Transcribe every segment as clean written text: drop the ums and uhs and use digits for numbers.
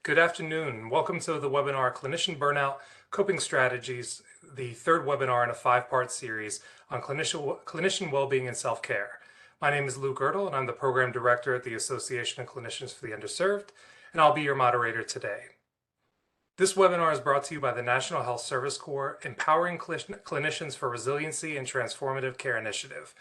Good afternoon. Welcome to the webinar Clinician Burnout, Coping Strategies, the third webinar in a five-part series on clinician well-being and self-care. My name is Luke Ertl, and I'm the Program Director at the Association of Clinicians for the Underserved, and I'll be your moderator today. This webinar is brought to you by the National Health Service Corps, Empowering Clinicians for Resiliency and Transformative Care Initiative.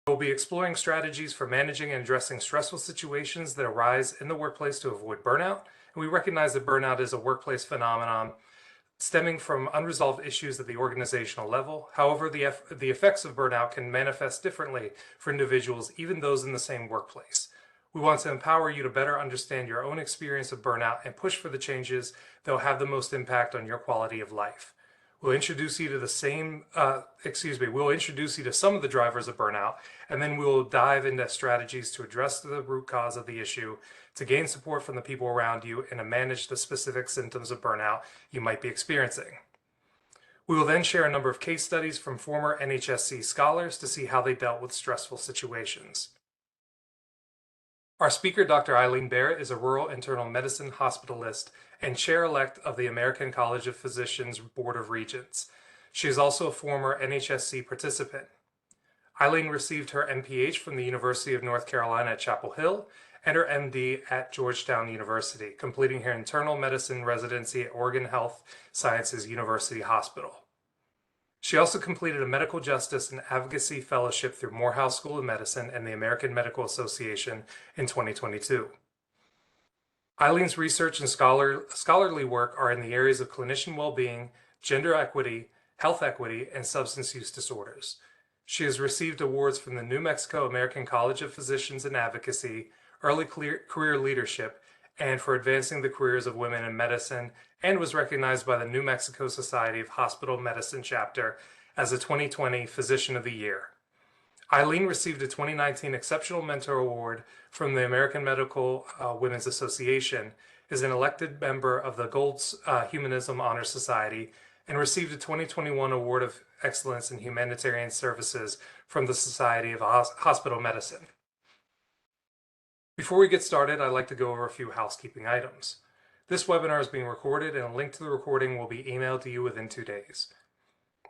We'll be exploring strategies for managing and addressing stressful situations that arise in the workplace to avoid burnout. And we recognize that burnout is a workplace phenomenon stemming from unresolved issues at the organizational level. However, the effects of burnout can manifest differently for individuals, even those in the same workplace. We want to empower you to better understand your own experience of burnout and push for the changes that will have the most impact on your quality of life. We'll introduce you to we'll introduce you to some of the drivers of burnout, and then we'll dive into strategies to address the root cause of the issue, to gain support from the people around you, and to manage the specific symptoms of burnout you might be experiencing. We will then share a number of case studies from former NHSC scholars to see how they dealt with stressful situations. Our speaker, Dr. Eileen Barrett, is a rural internal medicine hospitalist and chair-elect of the American College of Physicians Board of Regents. She is also a former NHSC participant. Eileen received her MPH from the University of North Carolina at Chapel Hill and her MD at Georgetown University, completing her internal medicine residency at Oregon Health Sciences University Hospital. She also completed a medical justice and advocacy fellowship through Morehouse School of Medicine and the American Medical Association in 2022. Eileen's research and scholarly work are in the areas of clinician well-being, gender equity, health equity, and substance use disorders. She has received awards from the New Mexico American College of Physicians in Advocacy, Early Career Leadership, and for advancing the careers of women in medicine, and was recognized by the New Mexico Society of Hospital Medicine chapter as a 2020 Physician of the Year. Eileen received a 2019 Exceptional Mentor Award from the American Medical Women's Association, is an elected member of the Gold's Humanism Honor Society, and received a 2021 Award of Excellence in Humanitarian Services from the Society of Hospital Medicine. Before we get started, I'd like to go over a few housekeeping items. This webinar is being recorded, and a link to the recording will be emailed to you within 2 days.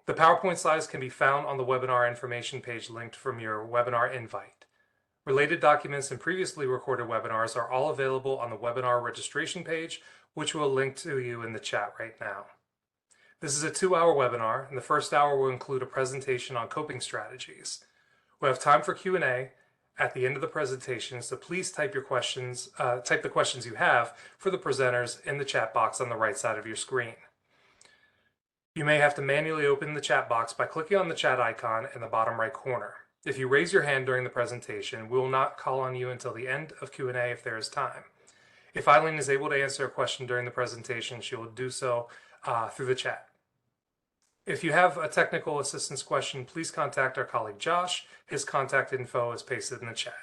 The PowerPoint slides can be found on the webinar information page linked from your webinar invite. Related documents and previously recorded webinars are all available on the webinar registration page, which we'll link to you in the chat right now. This is a 2-hour webinar, and the first hour will include a presentation on coping strategies. We'll have time for Q&A at the end of the presentation, so please type the questions you have for the presenters in the chat box on the right side of your screen. You may have to manually open the chat box by clicking on the chat icon in the bottom right corner. If you raise your hand during the presentation, we will not call on you until the end of Q&A if there is time. If Eileen is able to answer a question during the presentation, she will do so through the chat. If you have a technical assistance question, please contact our colleague Josh. His contact info is pasted in the chat.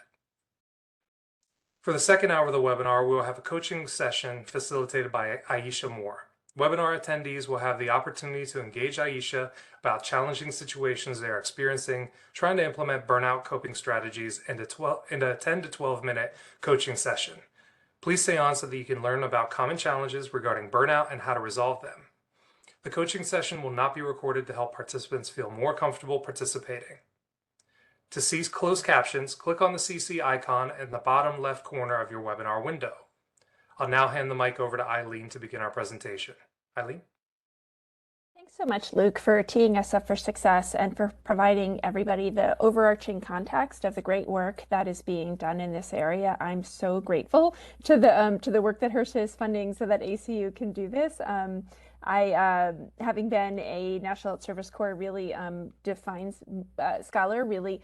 For the second hour of the webinar, we will have a coaching session facilitated by Aisha Moore. Webinar attendees will have the opportunity to engage Aisha about challenging situations they are experiencing, trying to implement burnout coping strategies in a 10 to 12 minute coaching session. Please stay on so that you can learn about common challenges regarding burnout and how to resolve them. The coaching session will not be recorded to help participants feel more comfortable participating. To see closed captions, click on the CC icon in the bottom left corner of your webinar window. I'll now hand the mic over to Eileen to begin our presentation. Eileen? Thanks so much, Luke, for teeing us up for success and for providing everybody the overarching context of the great work that is being done in this area. I'm so grateful to the work that HRSA is funding so that ACU can do this. Having been a National Health Service Corps really scholar, really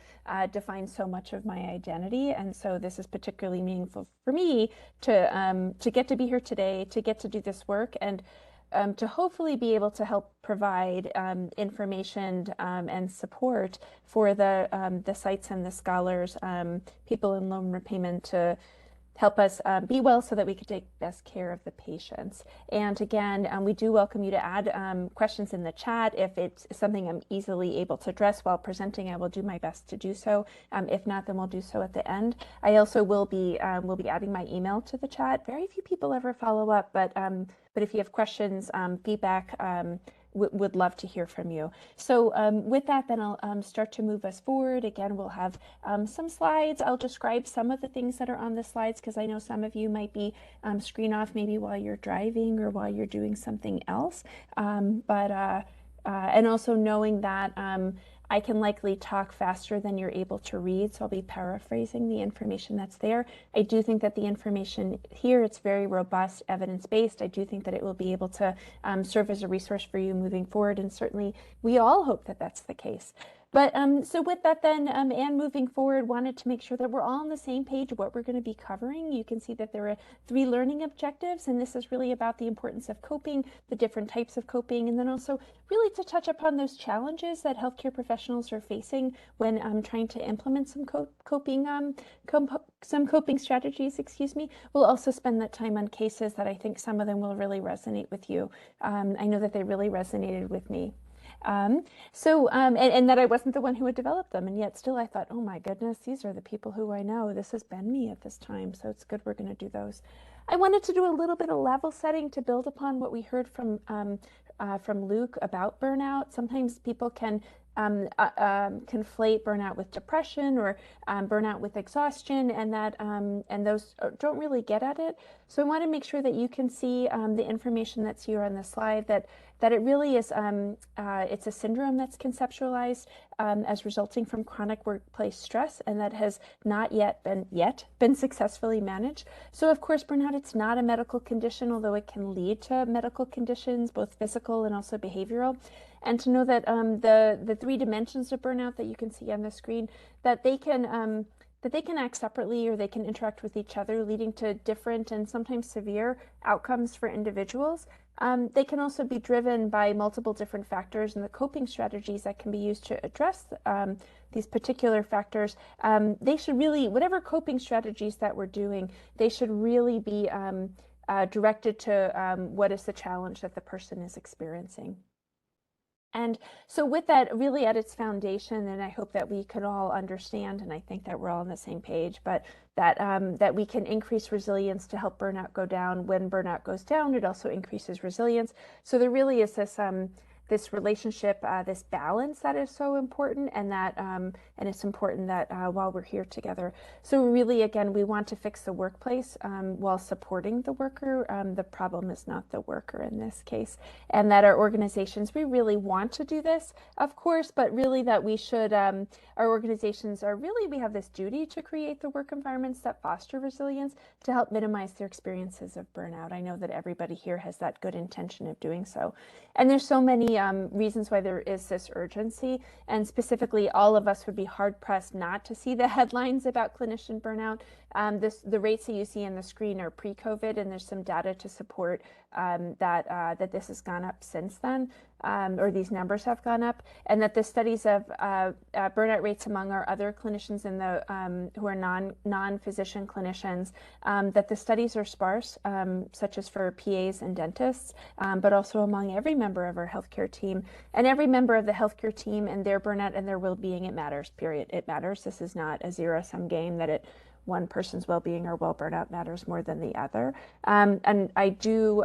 defines so much of my identity, and so this is particularly meaningful for me to get to be here today, to get to do this work, and to hopefully be able to help provide information and support for the sites and the scholars, people in loan repayment, to help us be well so that we could take best care of the patients. And again, we do welcome you to add questions in the chat. If it's something I'm easily able to address while presenting, I will do my best to do so. If not, then we'll do so at the end. I also will be adding my email to the chat. Very few people ever follow up, but if you have questions, feedback, would love to hear from you. So with that, then I'll start to move us forward. Again, we'll have some slides. I'll describe some of the things that are on the slides because I know some of you might be screen off maybe while you're driving or while you're doing something else. And also knowing that I can likely talk faster than you're able to read, so I'll be paraphrasing the information that's there. I do think that the information here, it's very robust, evidence-based. I do think that it will be able to serve as a resource for you moving forward, and certainly we all hope that that's the case. But so with that then, and moving forward, wanted to make sure that we're all on the same page of what we're going to be covering. You can see that there are 3 learning objectives, and this is really about the importance of coping, the different types of coping, and then also really to touch upon those challenges that healthcare professionals are facing when trying to implement some coping strategies, excuse me. We'll also spend that time on cases that I think some of them will really resonate with you. I know that they really resonated with me. And that I wasn't the one who had developed them, and yet still I thought, oh my goodness, these are the people who I know. This has been me at this time, so it's good we're going to do those. I wanted to do a little bit of level setting to build upon what we heard from Luke about burnout. Sometimes people can conflate burnout with depression or burnout with exhaustion, and that and those don't really get at it. So I want to make sure that you can see the information that's here on the slide, that it really is it's a syndrome that's conceptualized as resulting from chronic workplace stress, and that has not yet been successfully managed. So of course, burnout, it's not a medical condition, although it can lead to medical conditions, both physical and also behavioral. And to know that the 3 dimensions of burnout that you can see on the screen, that they can act separately or they can interact with each other, leading to different and sometimes severe outcomes for individuals. They can also be driven by multiple different factors, and the coping strategies that can be used to address these particular factors, they should really, whatever coping strategies that we're doing, they should really be directed to what is the challenge that the person is experiencing. And so with that, really at its foundation, and I hope that we could all understand, and I think that we're all on the same page, but that we can increase resilience to help burnout go down. When burnout goes down, it also increases resilience. So there really is this relationship, this balance that is so important, and that and it's important that while we're here together. So really, again, we want to fix the workplace while supporting the worker. The problem is not the worker in this case, and that our organizations, we really want to do this, of course, but really that we should, our organizations are really, we have this duty to create the work environments that foster resilience to help minimize their experiences of burnout. I know that everybody here has that good intention of doing so. And there's so many reasons why there is this urgency, and specifically all of us would be hard-pressed not to see the headlines about clinician burnout. The rates that you see on the screen are pre-COVID, and there's some data to support that this has gone up since then, or these numbers have gone up, and that the studies of burnout rates among our other clinicians in the who are non-physician clinicians, that the studies are sparse, such as for PAs and dentists, but also among every member of our healthcare team, and every member of the healthcare team and their burnout and their well-being. It matters, period. It matters. This is not a zero-sum game that one person's well-being or burnout matters more than the other. And I do,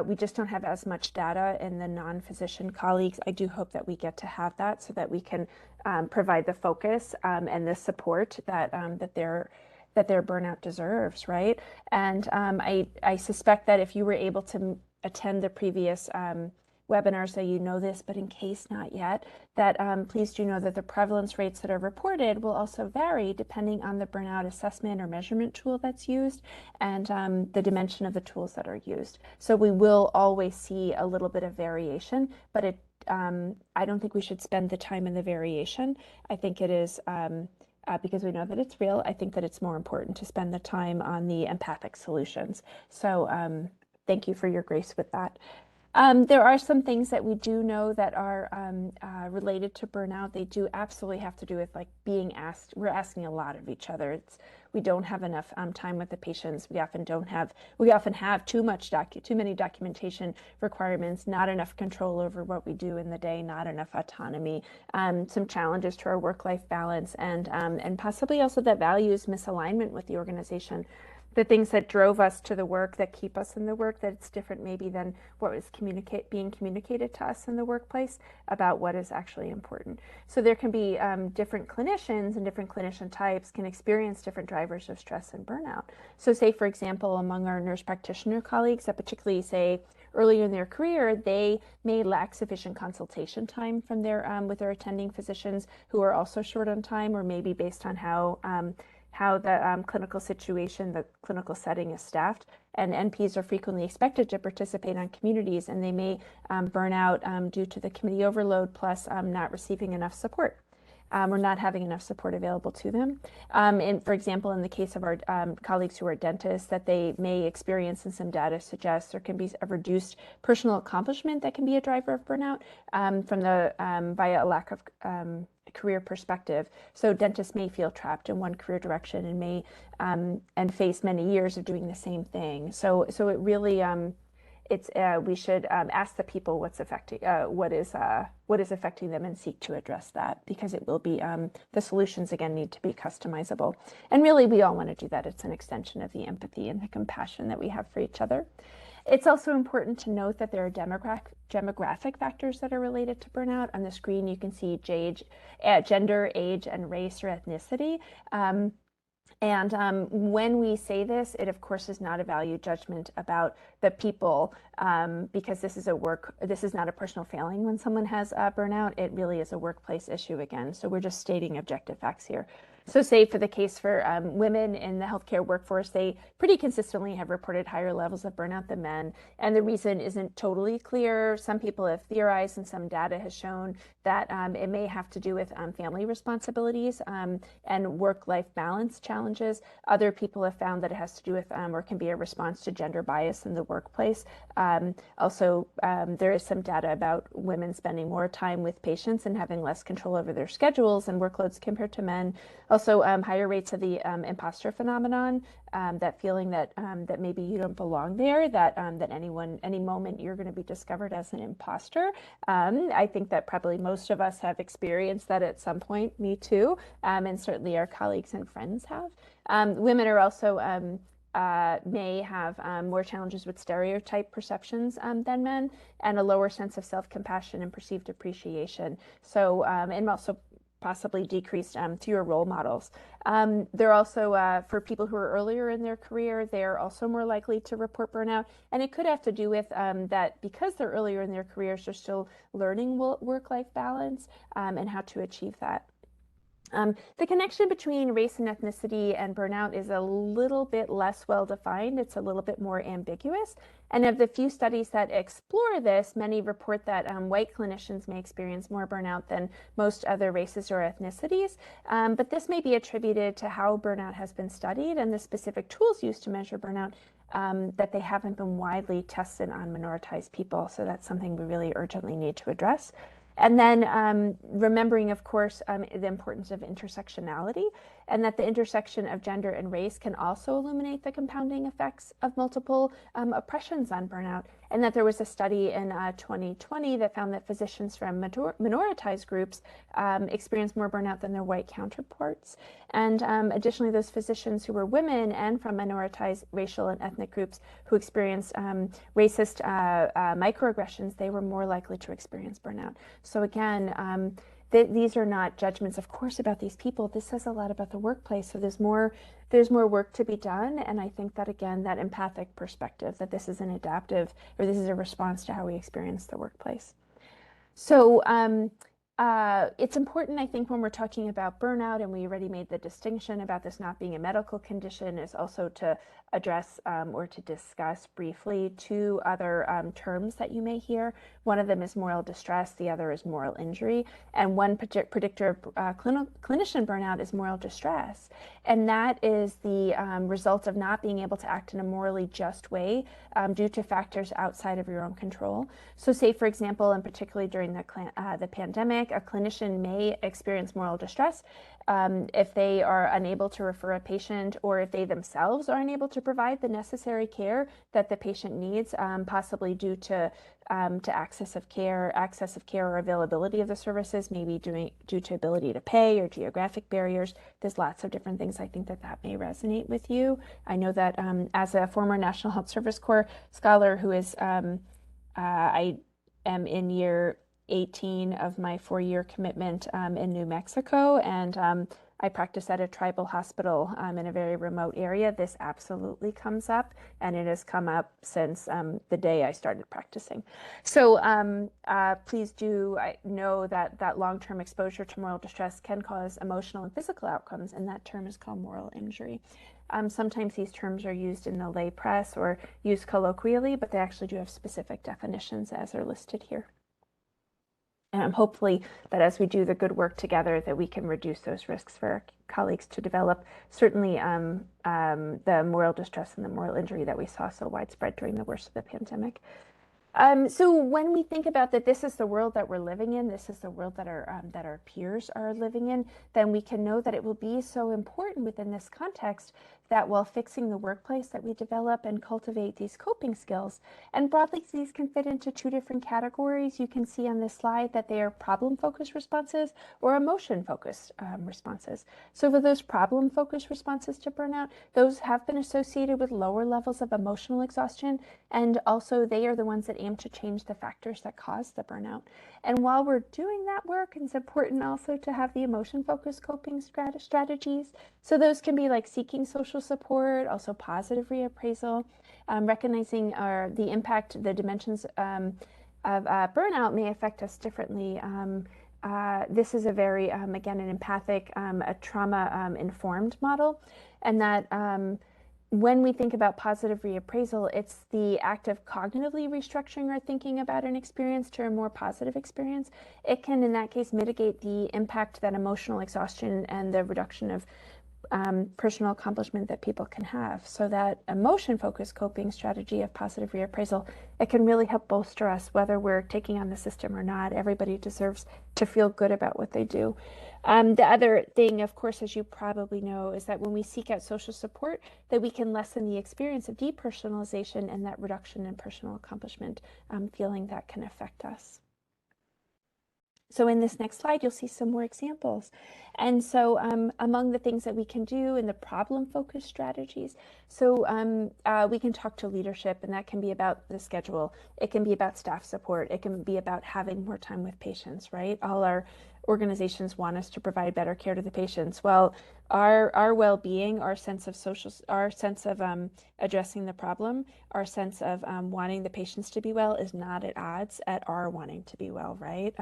we just don't have as much data in the non-physician colleagues. I do hope that we get to have that so that we can provide the focus and the support that that their burnout deserves, right? And I suspect that if you were able to attend the previous webinars, so you know this, but in case not yet, that please do know that the prevalence rates that are reported will also vary depending on the burnout assessment or measurement tool that's used and the dimension of the tools that are used. So we will always see a little bit of variation, but I don't think we should spend the time in the variation. I think it is because we know that it's real. I think that it's more important to spend the time on the empathic solutions. So thank you for your grace with that. There are some things that we do know that are related to burnout. They do absolutely have to do with like being asked. We're asking a lot of each other. We don't have enough time with the patients. We often have too many documentation requirements, not enough control over what we do in the day, not enough autonomy, some challenges to our work-life balance, and possibly also that values misalignment with the organization. The things that drove us to the work, that keep us in the work, that it's different maybe than what was being communicated to us in the workplace about what is actually important. So there can be different clinicians and different clinician types can experience different drivers of stress and burnout. So say, for example, among our nurse practitioner colleagues that particularly say earlier in their career, they may lack sufficient consultation time from with their attending physicians who are also short on time, or maybe based on how the clinical situation, the clinical setting is staffed. And NPs are frequently expected to participate on communities, and they may burn out due to the committee overload plus not receiving enough support or not having enough support available to them. And for example, in the case of our colleagues who are dentists, that they may experience, and some data suggests there can be a reduced personal accomplishment that can be a driver of burnout via a lack of career perspective. So dentists may feel trapped in one career direction and may and face many years of doing the same thing. So it really we should ask the people what is affecting them and seek to address that, because it will be the solutions again need to be customizable. And really we all want to do that. It's an extension of the empathy and the compassion that we have for each other. It's also important to note that there are demographic factors that are related to burnout. On the screen, you can see gender, age, and race or ethnicity. When we say this, it of course is not a value judgment about the people, because this is not a personal failing when someone has burnout. It really is a workplace issue again. So we're just stating objective facts here. So say for the case for women in the healthcare workforce, they pretty consistently have reported higher levels of burnout than men. And the reason isn't totally clear. Some people have theorized, and some data has shown that it may have to do with family responsibilities and work-life balance challenges. Other people have found that it has to do with or can be a response to gender bias in the workplace. Also, there is some data about women spending more time with patients and having less control over their schedules and workloads compared to men. Also, higher rates of the imposter phenomenon, that feeling that maybe you don't belong there, that any moment you're going to be discovered as an imposter. I think that probably most of us have experienced that at some point, me too, and certainly our colleagues and friends have. Women are also may have more challenges with stereotype perceptions than men, and a lower sense of self-compassion and perceived appreciation. So, and also possibly decreased fewer role models. They're also, for people who are earlier in their career, they're also more likely to report burnout. And it could have to do with that because they're earlier in their careers, they're still learning work-life balance and how to achieve that. The connection between race and ethnicity and burnout is a little bit less well defined. It's a little bit more ambiguous. And of the few studies that explore this, many report that white clinicians may experience more burnout than most other races or ethnicities. But this may be attributed to how burnout has been studied and the specific tools used to measure burnout, that they haven't been widely tested on minoritized people. So that's something we really urgently need to address. And then remembering, of course, the importance of intersectionality, and that the intersection of gender and race can also illuminate the compounding effects of multiple oppressions on burnout. And that there was a study in 2020 that found that physicians from minoritized groups experienced more burnout than their white counterparts. And additionally, those physicians who were women and from minoritized racial and ethnic groups who experienced racist microaggressions, they were more likely to experience burnout. So again, these are not judgments, of course, about these people. This says a lot about the workplace. So there's more work to be done. And I think that, again, that empathic perspective, that this is an adaptive, or this is a response to how we experience the workplace. So it's important, I think, when we're talking about burnout, and we already made the distinction about this not being a medical condition, is also to address or to discuss briefly two other terms that you may hear. One of them is moral distress, the other is moral injury. And one predictor of clinician burnout is moral distress. And that is the result of not being able to act in a morally just way due to factors outside of your own control. So say, for example, and particularly during the pandemic, a clinician may experience moral distress if they are unable to refer a patient, or if they themselves are unable to provide the necessary care that the patient needs, possibly due to access of care or availability of the services, maybe due to ability to pay or geographic barriers. There's lots of different things I think that may resonate with you. I know that as a former National Health Service Corps scholar who is, I am in year 18 of my 4-year commitment in New Mexico, and I practice at a tribal hospital in a very remote area. This absolutely comes up, and it has come up since the day I started practicing. So please do know that long-term exposure to moral distress can cause emotional and physical outcomes, and that term is called moral injury. Sometimes these terms are used in the lay press or used colloquially, but they actually do have specific definitions as are listed here. And hopefully that as we do the good work together, that we can reduce those risks for our colleagues to develop, certainly the moral distress and the moral injury that we saw so widespread during the worst of the pandemic. So when we think about that, this is the world that we're living in, this is the world that our peers are living in, then we can know that it will be so important within this context that while fixing the workplace, that we develop and cultivate these coping skills. And broadly, these can fit into two different categories. You can see on this slide that they are problem-focused responses or emotion-focused responses. So for those problem-focused responses to burnout, those have been associated with lower levels of emotional exhaustion, and also they are the ones that aim to change the factors that cause the burnout. And while we're doing that work, it's important also to have the emotion-focused coping strategies. So those can be like seeking social support, also positive reappraisal, recognizing the impact, the dimensions of burnout may affect us differently. This is a very, again, an empathic, a trauma-informed model, and that when we think about positive reappraisal, it's the act of cognitively restructuring our thinking about an experience to a more positive experience. It can, in that case, mitigate the impact that emotional exhaustion and the reduction of personal accomplishment that people can have. So that emotion-focused coping strategy of positive reappraisal, it can really help bolster us, whether we're taking on the system or not. Everybody deserves to feel good about what they do. The other thing, of course, as you probably know, is that when we seek out social support, that we can lessen the experience of depersonalization and that reduction in personal accomplishment feeling that can affect us. So in this next slide, you'll see some more examples. And so among the things that we can do in the problem-focused strategies, so we can talk to leadership, and that can be about the schedule. It can be about staff support. It can be about having more time with patients, right? All our organizations want us to provide better care to the patients. Well, our well-being, our sense of addressing the problem, our sense of wanting the patients to be well is not at odds at our wanting to be well, right?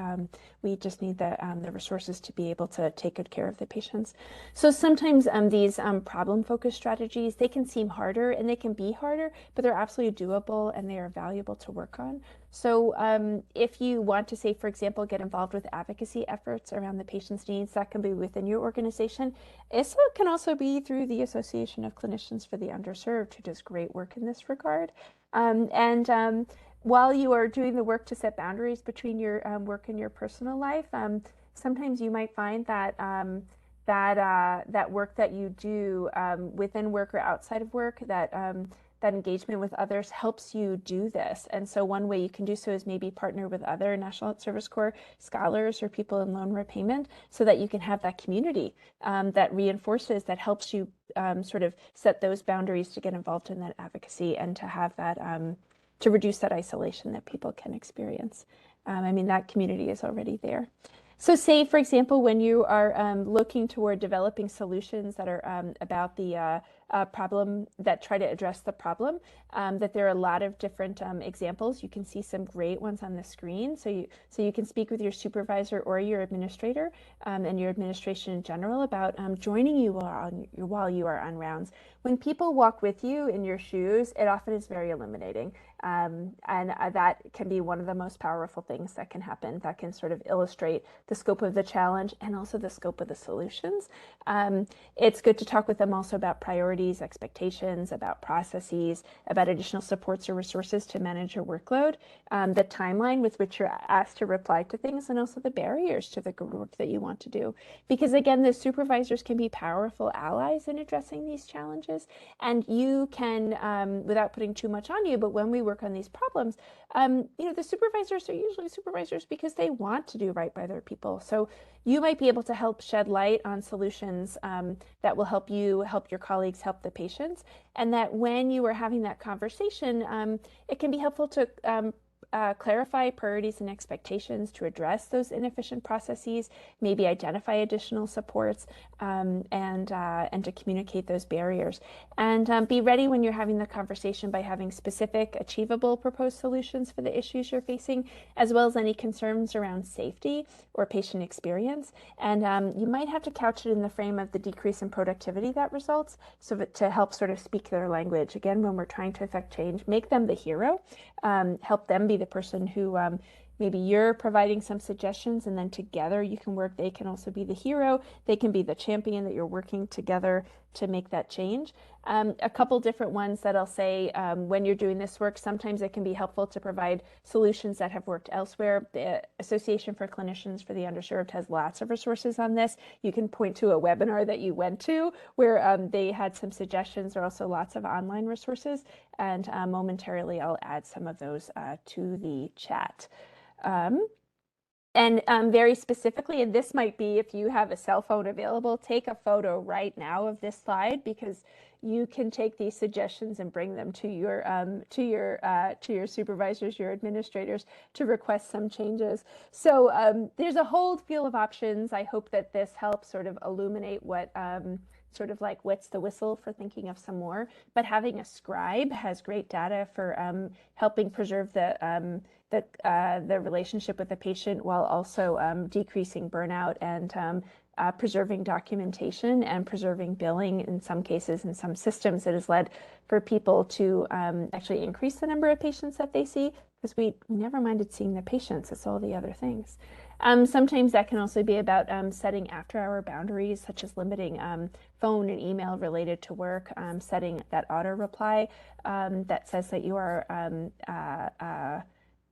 We just need the resources to be able to take good care of the patients. So sometimes these problem-focused strategies, they can seem harder and they can be harder, but they're absolutely doable and they are valuable to work on. So if you want to say, for example, get involved with advocacy efforts around the patient's needs, that can be within your organization. It can also be through the Association of Clinicians for the Underserved, who does great work in this regard. While you are doing the work to set boundaries between your work and your personal life, sometimes you might find that that work that you do within work or outside of work, that engagement with others helps you do this. And so one way you can do so is maybe partner with other National Health Service Corps scholars or people in loan repayment so that you can have that community that reinforces, that helps you sort of set those boundaries to get involved in that advocacy and to have that, to reduce that isolation that people can experience. I mean, that community is already there. So say, for example, when you are looking toward developing solutions that are about the problem, that try to address the problem, that there are a lot of different examples. You can see some great ones on the screen. So you can speak with your supervisor or your administrator and your administration in general about joining you while you are on rounds. When people walk with you in your shoes, it often is very illuminating. And that can be one of the most powerful things that can happen, that can sort of illustrate the scope of the challenge and also the scope of the solutions. It's good to talk with them also about priorities, expectations, about processes, about additional supports or resources to manage your workload, the timeline with which you're asked to reply to things, and also the barriers to the work that you want to do. Because again, the supervisors can be powerful allies in addressing these challenges, and you can, without putting too much on you, but when we work on these problems, the supervisors are usually supervisors because they want to do right by their people. So you might be able to help shed light on solutions that will help you, help your colleagues, help the patients. And that when you are having that conversation, it can be helpful to clarify priorities and expectations to address those inefficient processes, maybe identify additional supports, and to communicate those barriers. And be ready when you're having the conversation by having specific, achievable proposed solutions for the issues you're facing, as well as any concerns around safety or patient experience. And you might have to couch it in the frame of the decrease in productivity that results, so that to help sort of speak their language. Again, when we're trying to affect change, make them the hero, help them be the person who maybe you're providing some suggestions, and then together you can work. They can also be the hero. They can be the champion that you're working together to make that change. A couple different ones that I'll say when you're doing this work, sometimes it can be helpful to provide solutions that have worked elsewhere. The Association for Clinicians for the Underserved has lots of resources on this. You can point to a webinar that you went to where they had some suggestions. There are also lots of online resources, and momentarily I'll add some of those to the chat. And very specifically, and this might be if you have a cell phone available, take a photo right now of this slide, because you can take these suggestions and bring them to your supervisors, your administrators, to request some changes. So there's a whole field of options. I hope that this helps sort of illuminate what sort of like what's the whistle for thinking of some more. But having a scribe has great data for helping preserve the relationship with the patient, while also decreasing burnout and preserving documentation and preserving billing. In some cases, in some systems, it has led for people to actually increase the number of patients that they see, because we never minded seeing the patients. It's all the other things. Sometimes that can also be about setting after-hour boundaries, such as limiting phone and email related to work, setting that auto reply that says that you are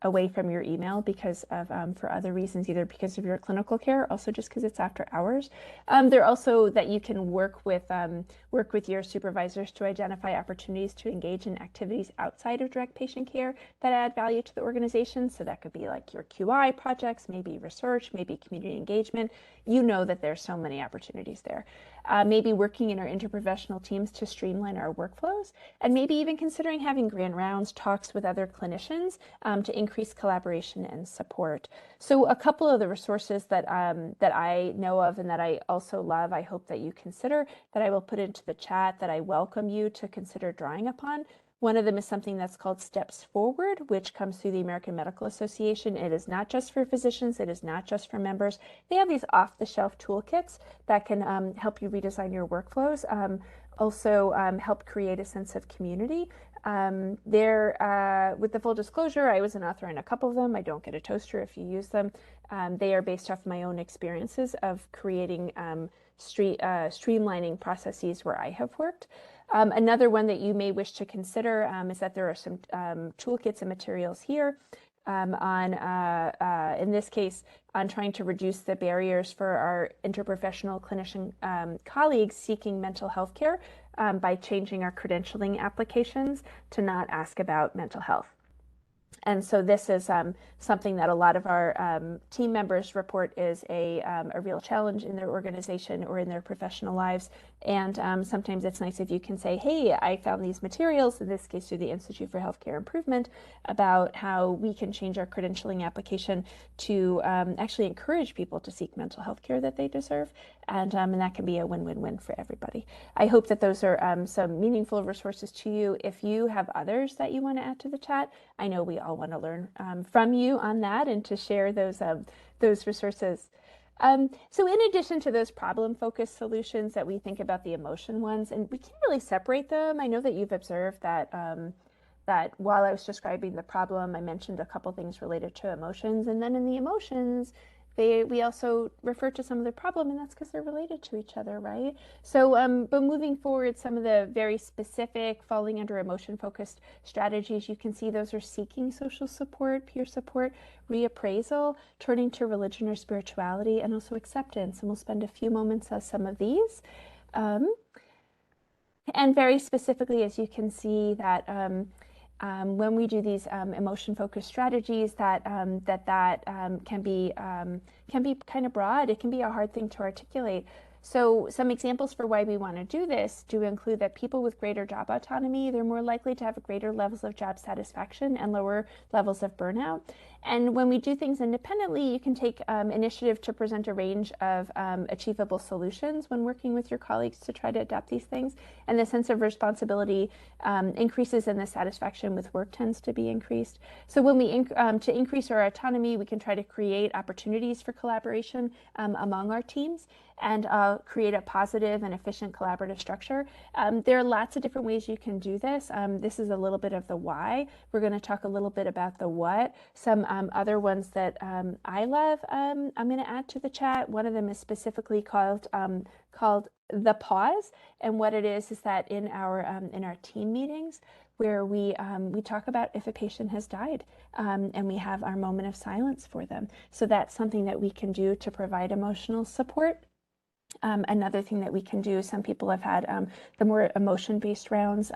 away from your email because of for other reasons, either because of your clinical care, also just because it's after hours. There are also that you can work with your supervisors to identify opportunities to engage in activities outside of direct patient care that add value to the organization. So that could be like your QI projects, maybe research, maybe community engagement. You know that there's so many opportunities there. Maybe working in our interprofessional teams to streamline our workflows, and maybe even considering having grand rounds, talks with other clinicians to increase collaboration and support. So a couple of the resources that I know of and that I also love, I hope that you consider, that I will put into the chat, that I welcome you to consider drawing upon. One of them is something that's called Steps Forward, which comes through the American Medical Association. It is not just for physicians. It is not just for members. They have these off-the-shelf toolkits that can help you redesign your workflows, also help create a sense of community. With the full disclosure, I was an author in a couple of them. I don't get a toaster if you use them. They are based off my own experiences of creating streamlining processes where I have worked. Another one that you may wish to consider is that there are some toolkits and materials here in this case, on trying to reduce the barriers for our interprofessional clinician colleagues seeking mental health care by changing our credentialing applications to not ask about mental health. And so this is something that a lot of our team members report is a real challenge in their organization or in their professional lives. And sometimes it's nice if you can say, hey, I found these materials, in this case through the Institute for Healthcare Improvement, about how we can change our credentialing application to actually encourage people to seek mental health care that they deserve. And that can be a win-win-win for everybody. I hope that those are some meaningful resources to you. If you have others that you want to add to the chat, I know we all want to learn from you on that and to share those resources. So in addition to those problem-focused solutions that we think about the emotion ones, and we can't really separate them. I know that you've observed that that while I was describing the problem, I mentioned a couple things related to emotions, and then in the emotions, we also refer to some of the problem, and that's because they're related to each other, right? So, but moving forward, some of the very specific falling under emotion-focused strategies, you can see those are seeking social support, peer support, reappraisal, turning to religion or spirituality, and also acceptance. And we'll spend a few moments on some of these. And very specifically, as you can see, that when we do these emotion-focused strategies, that can be kind of broad. It can be a hard thing to articulate. So some examples for why we want to do this do include that people with greater job autonomy, they're more likely to have greater levels of job satisfaction and lower levels of burnout. And when we do things independently, you can take initiative to present a range of achievable solutions when working with your colleagues to try to adapt these things. And the sense of responsibility increases, and the satisfaction with work tends to be increased. So when we to increase our autonomy, we can try to create opportunities for collaboration among our teams and create a positive and efficient collaborative structure. There are lots of different ways you can do this. This is a little bit of the why. We're going to talk a little bit about the what. Some other ones that I love, I'm going to add to the chat. One of them is specifically called the pause, and what it is that in our team meetings, where we talk about if a patient has died, and we have our moment of silence for them. So that's something that we can do to provide emotional support. Another thing that we can do, some people have had the more emotion-based rounds.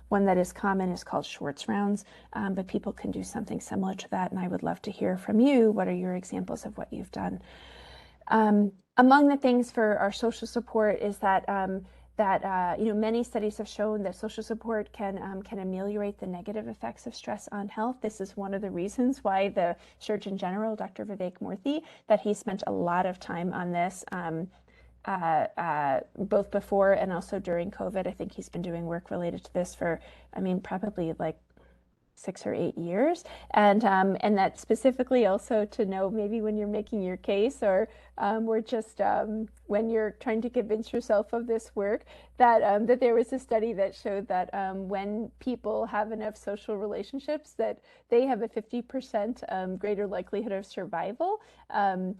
One that is common is called Schwartz rounds, but people can do something similar to that, and I would love to hear from you. What are your examples of what you've done? Among the things for our social support is that many studies have shown that social support can ameliorate the negative effects of stress on health. This is one of the reasons why the Surgeon General, Dr. Vivek Murthy, that he spent a lot of time on this. Both before and also during COVID. I think he's been doing work related to this for, probably like 6 or 8 years, and that specifically also to know maybe when you're making your case or just when you're trying to convince yourself of this work, that that there was a study that showed that when people have enough social relationships, that they have a 50% greater likelihood of survival, and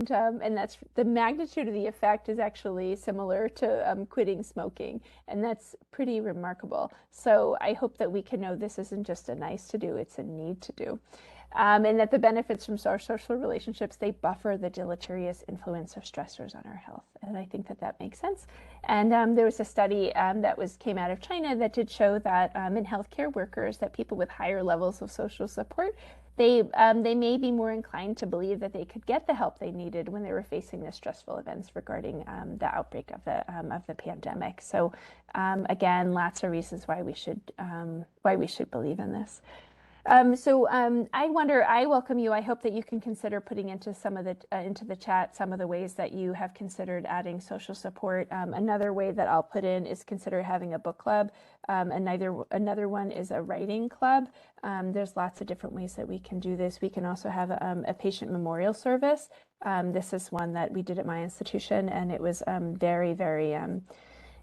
that's the magnitude of the effect is actually similar to quitting smoking, and that's pretty remarkable. So I hope that we can know this isn't just a nice to do, it's a need to do. And that the benefits from our social relationships, they buffer the deleterious influence of stressors on our health. And I think that that makes sense. And there was a study that came out of China that did show that in healthcare workers, that people with higher levels of social support, they may be more inclined to believe that they could get the help they needed when they were facing the stressful events regarding the outbreak of the pandemic. So again, lots of reasons why we should believe in this. I welcome you. I hope that you can consider putting into the chat some of the ways that you have considered adding social support. Another way that I'll put in is consider having a book club. Another one is a writing club. There's lots of different ways that we can do this. We can also have a patient memorial service. This is one that we did at my institution, and it was very, very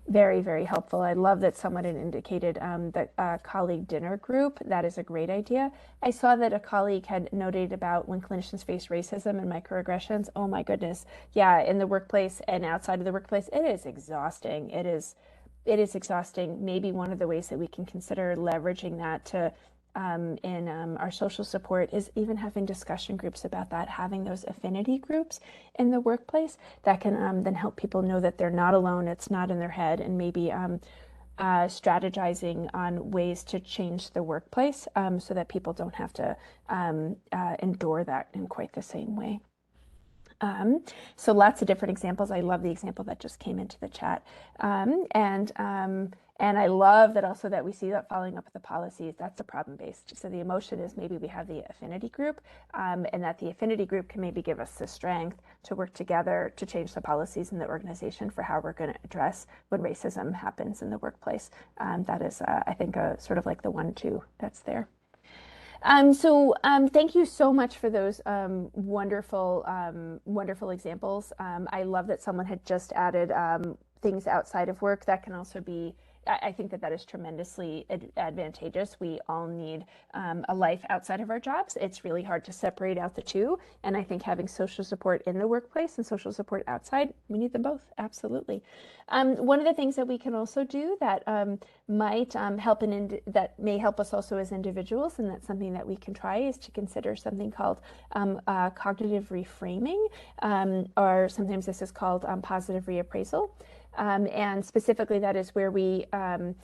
very, very helpful. I love that someone had indicated the colleague dinner group. That is a great idea. I saw that a colleague had noted about when clinicians face racism and microaggressions. Oh my goodness. Yeah, in the workplace and outside of the workplace, it is exhausting. It is exhausting. Maybe one of the ways that we can consider leveraging that to in our social support is even having discussion groups about that, having those affinity groups in the workplace that can then help people know that they're not alone, it's not in their head, and maybe strategizing on ways to change the workplace so that people don't have to endure that in quite the same way. So lots of different examples. I love the example that just came into the chat. And I love that also that we see that following up with the policies, that's the problem-based. So the emotion is maybe we have the affinity group and that the affinity group can maybe give us the strength to work together to change the policies in the organization for how we're going to address when racism happens in the workplace. That is, I think, sort of like the 1-2 that's there. Thank you so much for those wonderful examples. I love that someone had just added things outside of work. That can also be, I think that is tremendously advantageous. We all need a life outside of our jobs. It's really hard to separate out the two. And I think having social support in the workplace and social support outside, we need them both, absolutely. One of the things that we can also do that might help that may help us also as individuals, and that's something that we can try, is to consider something called cognitive reframing, or sometimes this is called positive reappraisal. And specifically, that is where we can,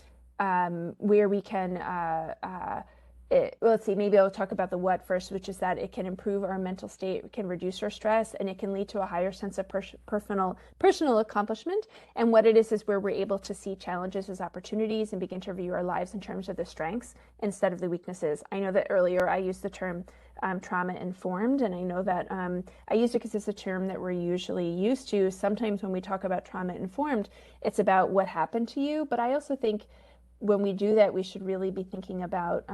let's see, maybe I'll talk about the what first, which is that it can improve our mental state, it can reduce our stress, and it can lead to a higher sense of personal accomplishment. And what it is where we're able to see challenges as opportunities and begin to view our lives in terms of the strengths instead of the weaknesses. I know that earlier I used the term trauma informed, and I know that I used it because it's a term that we're usually used to. Sometimes when we talk about trauma informed, it's about what happened to you, but I also think when we do that, we should really be thinking about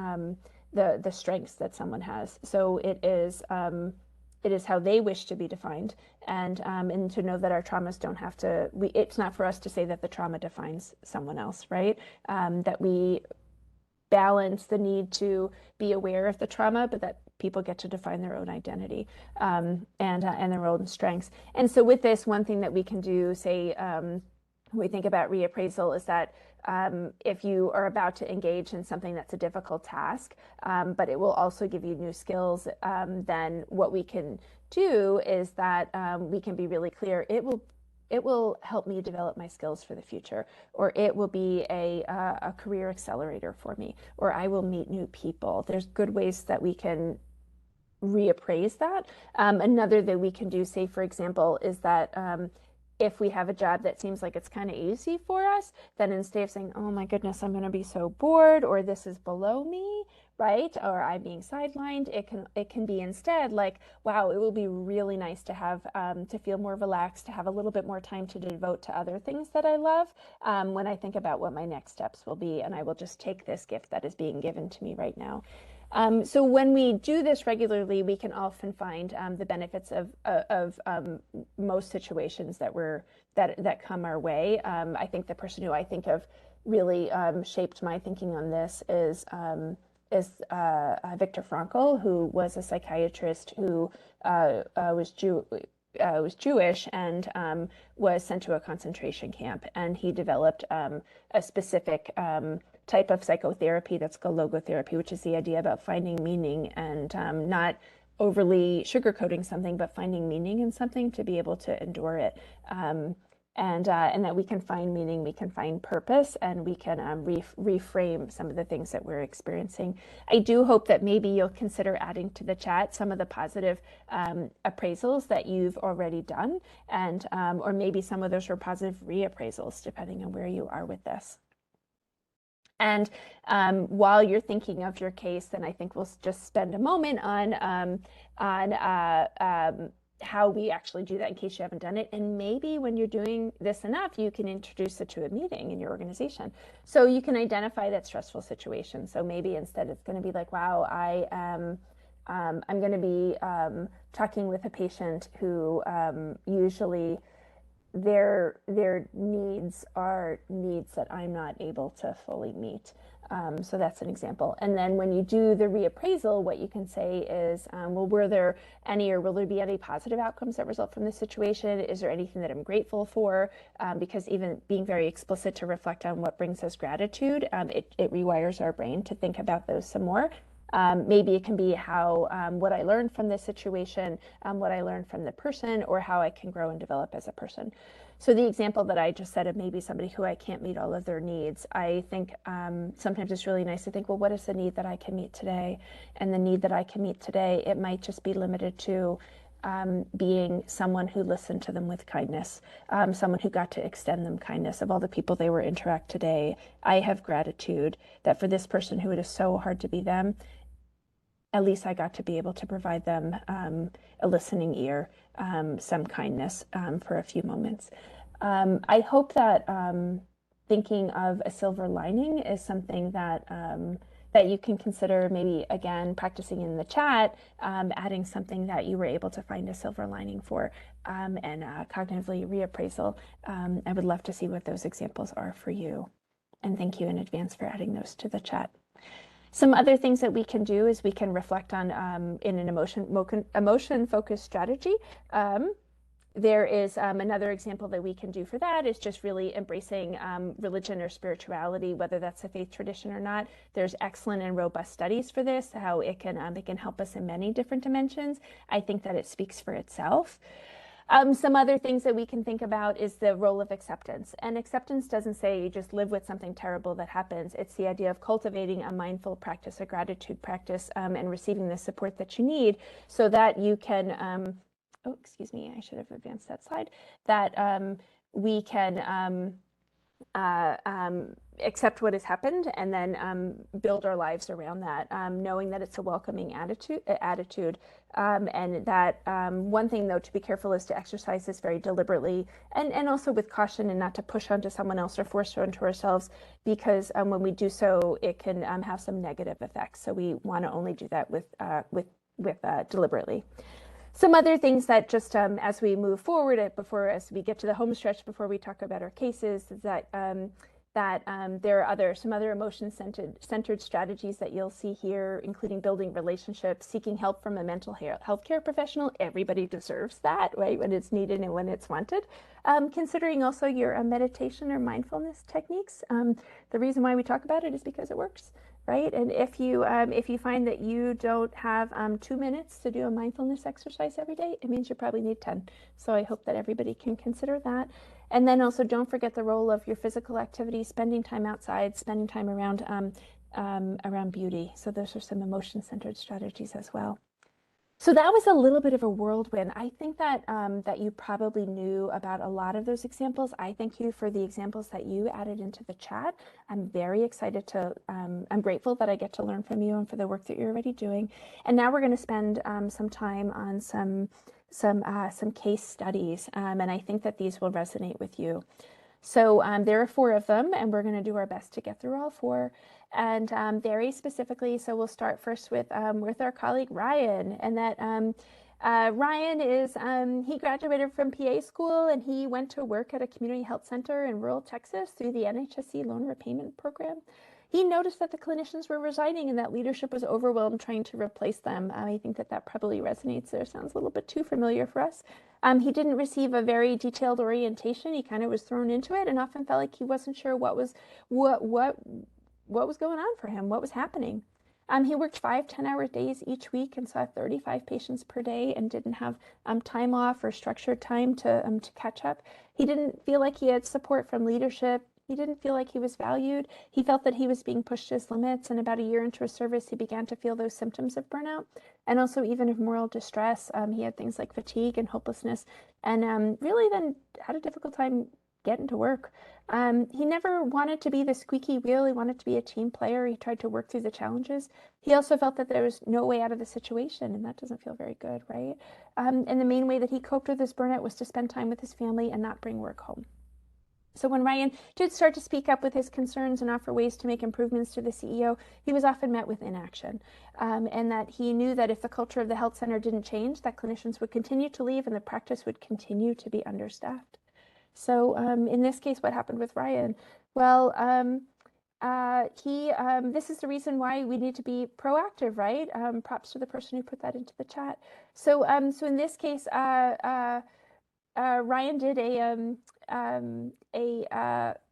the strengths that someone has. So it is how they wish to be defined, and to know that our traumas don't have to. It's not for us to say that the trauma defines someone else, right? That we balance the need to be aware of the trauma, but that people get to define their own identity and their own strengths. And so with this, one thing that we can do, say, when we think about reappraisal, is that if you are about to engage in something that's a difficult task, but it will also give you new skills, then what we can do is that we can be really clear. It will help me develop my skills for the future, or it will be a career accelerator for me, or I will meet new people. There's good ways that we can reappraise that. Another that we can do, say, for example, is that if we have a job that seems like it's kind of easy for us, then instead of saying, oh my goodness, I'm going to be so bored, or this is below me, right, or I'm being sidelined, it can be instead like, wow, it will be really nice to have to feel more relaxed, to have a little bit more time to devote to other things that I love when I think about what my next steps will be, and I will just take this gift that is being given to me right now. So when we do this regularly, we can often find the benefits of most situations that come our way. I think the person who I think of really shaped my thinking on this is Viktor Frankl, who was a psychiatrist who was Jewish and was sent to a concentration camp, and he developed a specific type of psychotherapy that's called logotherapy, which is the idea about finding meaning and not overly sugarcoating something, but finding meaning in something to be able to endure it. And that we can find meaning, we can find purpose, and we can reframe some of the things that we're experiencing. I do hope that maybe you'll consider adding to the chat some of the positive appraisals that you've already done, and or maybe some of those are positive reappraisals, depending on where you are with this. And while you're thinking of your case, then I think we'll just spend a moment on how we actually do that in case you haven't done it. And maybe when you're doing this enough, you can introduce it to a meeting in your organization. So you can identify that stressful situation. So maybe instead it's going to be like, wow, I'm going to be talking with a patient who usually their needs are needs that I'm not able to fully meet. So that's an example. And then when you do the reappraisal, what you can say is, well, were there any, or will there be any positive outcomes that result from this situation? Is there anything that I'm grateful for? Because even being very explicit to reflect on what brings us gratitude, it rewires our brain to think about those some more. Maybe it can be how what I learned from this situation, what I learned from the person, or how I can grow and develop as a person. So the example that I just said of maybe somebody who I can't meet all of their needs, I think sometimes it's really nice to think, well, what is the need that I can meet today? And the need that I can meet today, it might just be limited to being someone who listened to them with kindness, someone who got to extend them kindness. Of all the people they were interact today, I have gratitude that for this person who it is so hard to be them, at least I got to be able to provide them a listening ear, some kindness for a few moments. I hope that thinking of a silver lining is something that that you can consider, maybe again practicing in the chat, adding something that you were able to find a silver lining for, and cognitively reappraisal. I would love to see what those examples are for you. And thank you in advance for adding those to the chat. Some other things that we can do is we can reflect on in an emotion-focused strategy. There is another example that we can do for that is just really embracing religion or spirituality, whether that's a faith tradition or not. There's excellent and robust studies for this, how it can help us in many different dimensions. I think that it speaks for itself. Some other things that we can think about is the role of acceptance. And acceptance doesn't say you just live with something terrible that happens. It's the idea of cultivating a mindful practice, a gratitude practice, and receiving the support that you need so that you can, oh, excuse me, I should have advanced that slide, that we can accept what has happened and then build our lives around that, knowing that it's a welcoming attitude. And that one thing, though, to be careful is to exercise this very deliberately and also with caution and not to push onto someone else or force it onto ourselves, because when we do so, it can have some negative effects. So we want to only do that with deliberately. Some other things that just as we move forward, as we get to the home stretch, before we talk about our cases, is that there are some other emotion-centered strategies that you'll see here, including building relationships, seeking help from a mental health care professional. Everybody deserves that, right, when it's needed and when it's wanted. Considering also your meditation or mindfulness techniques. The reason why we talk about it is because it works. Right, and if you find that you don't have 2 minutes to do a mindfulness exercise every day, it means you probably need 10. So I hope that everybody can consider that. And then also don't forget the role of your physical activity, spending time outside, spending time around beauty. So those are some emotion-centered strategies as well. So that was a little bit of a whirlwind. I think that that you probably knew about a lot of those examples. I thank you for the examples that you added into the chat. I'm very excited to, I'm grateful that I get to learn from you and for the work that you're already doing. And now we're going to spend some time on some case studies, and I think that these will resonate with you. So there are 4 of them, and we're going to do our best to get through all 4. And very specifically, so we'll start first with our colleague Ryan, and that Ryan is, he graduated from PA school and he went to work at a community health center in rural Texas through the NHSC loan repayment program. He noticed that the clinicians were resigning and that leadership was overwhelmed trying to replace them. I think that probably resonates there. Sounds a little bit too familiar for us. He didn't receive a very detailed orientation. He kind of was thrown into it and often felt like he wasn't sure what was going on for him, what was happening. He worked 5 10-hour days each week and saw 35 patients per day and didn't have time off or structured time to catch up. He didn't feel like he had support from leadership. He didn't feel like he was valued. He felt that he was being pushed to his limits, and about a year into his service, he began to feel those symptoms of burnout and also even of moral distress. He had things like fatigue and hopelessness, and really then had a difficult time getting to work. He never wanted to be the squeaky wheel. He wanted to be a team player. He tried to work through the challenges. He also felt that there was no way out of the situation, and that doesn't feel very good, right? And the main way that he coped with his burnout was to spend time with his family and not bring work home. So when Ryan did start to speak up with his concerns and offer ways to make improvements to the CEO, he was often met with inaction, and that he knew that if the culture of the health center didn't change, that clinicians would continue to leave and the practice would continue to be understaffed. So in this case, what happened with Ryan? Well, this is the reason why we need to be proactive, right? Props to the person who put that into the chat. So in this case, Ryan did